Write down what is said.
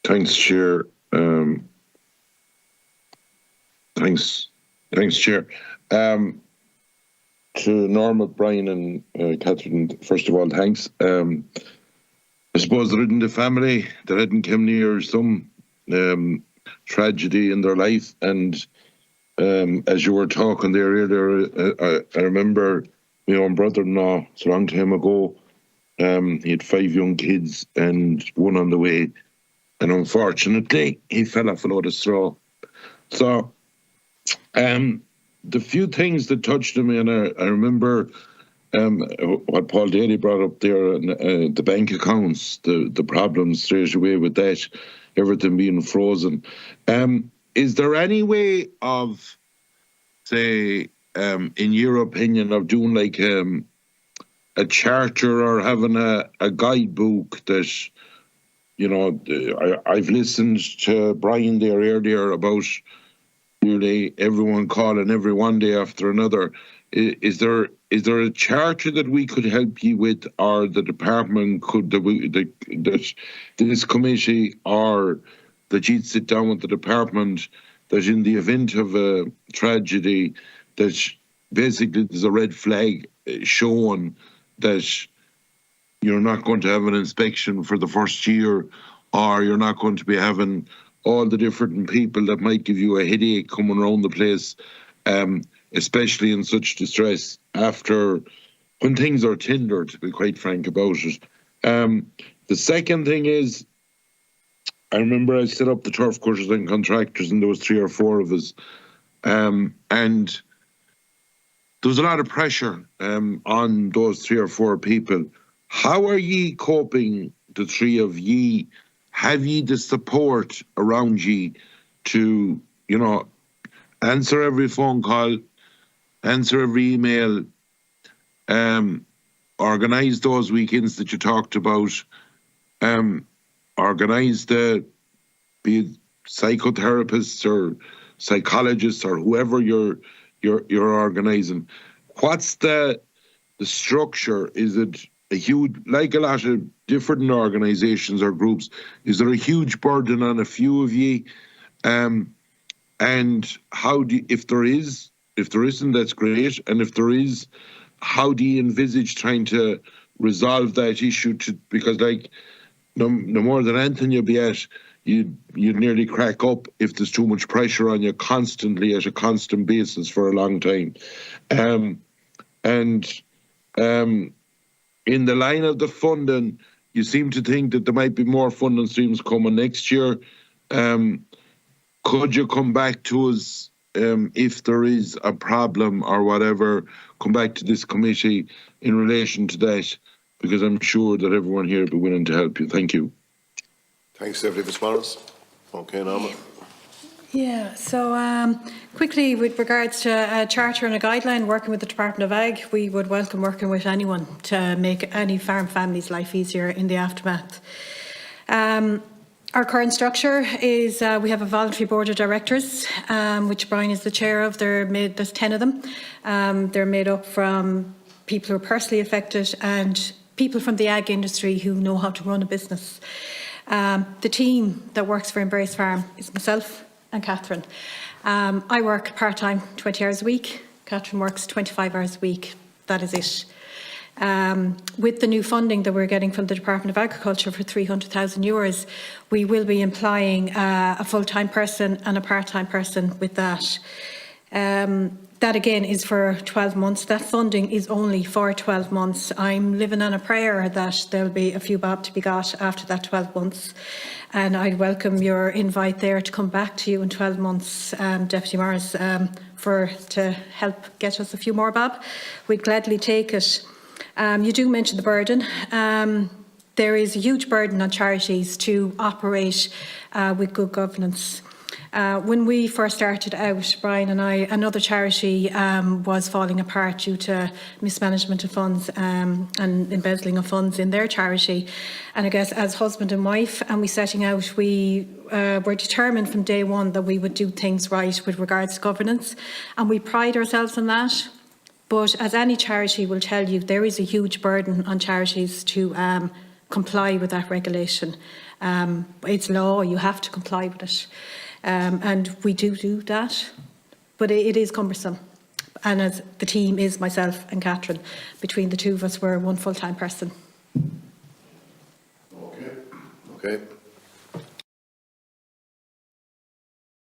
Thanks, Chair. Thanks, Chair. To Norma, Brian and Catherine, first of all, thanks. I suppose they're in the family that hadn't come near some tragedy in their life, and as you were talking there earlier, I remember my own brother-in-law, it's a long time ago. He had 5 young kids and one on the way, and unfortunately he fell off a load of straw. So the few things that touched me, and I remember what Paul Daly brought up there, the bank accounts, the problems straight away with that, everything being frozen. Is there any way of, say, in your opinion, of doing like a charter or having a guidebook that, you know, I've listened to Brian there earlier about nearly everyone calling every one day after another. Is there a charter that we could help you with, or the department could, that this committee, or that you'd sit down with the department, that in the event of a tragedy, that basically there's a red flag showing that you're not going to have an inspection for the first year, or you're not going to be having all the different people that might give you a headache coming around the place, especially in such distress after when things are tender, to be quite frank about it. The second thing is, I remember I set up the turf cutters and contractors, and there was 3 or 4 of us, and there was a lot of pressure on those 3 or 4 people. How are ye coping, the 3 of ye? Have ye the support around ye to, you know, answer every phone call, answer every email, organise those weekends that you talked about, organise be it psychotherapists or psychologists or whoever you're organising? What's the structure? Is it a huge, like a lot of different organisations or groups, is there a huge burden on a few of ye? And how do you, if there isn't, that's great. And if there is, how do you envisage trying to resolve that issue? Because like no more than anything you'll be at, you'd nearly crack up if there's too much pressure on you constantly at a constant basis for a long time. In the line of the funding, you seem to think that there might be more funding streams coming next year. Could you come back to us if there is a problem or whatever, come back to this committee in relation to that, because I'm sure that everyone here will be willing to help you. Thank you. Thanks, Deputy Fitzmaurice. Okay, Norma. Yeah, so quickly, with regards to a charter and a guideline, working with the Department of Ag, we would welcome working with anyone to make any farm family's life easier in the aftermath. Our current structure is we have a voluntary board of directors, which Brian is the chair of. There's 10 of them. They're made up from people who are personally affected and people from the ag industry who know how to run a business. The team that works for Embrace Farm is myself and Catherine. I work part-time, 20 hours a week. Catherine works 25 hours a week. That is it. With the new funding that we're getting from the Department of Agriculture for €300,000, we will be employing a full-time person and a part-time person with that. That again is for 12 months. That funding is only for 12 months. I'm living on a prayer that there'll be a few bob to be got after that 12 months. And I'd welcome your invite there to come back to you in 12 months, Deputy Morris, to help get us a few more bob. We'd gladly take it. You do mention the burden. There is a huge burden on charities to operate with good governance. When we first started out, Brian and I, another charity was falling apart due to mismanagement of funds and embezzling of funds in their charity. And I guess as husband and wife, and we setting out, we were determined from day one that we would do things right with regards to governance. And we pride ourselves on that. But as any charity will tell you, there is a huge burden on charities to comply with that regulation. It's law, you have to comply with it. And we do that, but it is cumbersome. And as the team is myself and Catherine, between the two of us, we're one full-time person. Okay.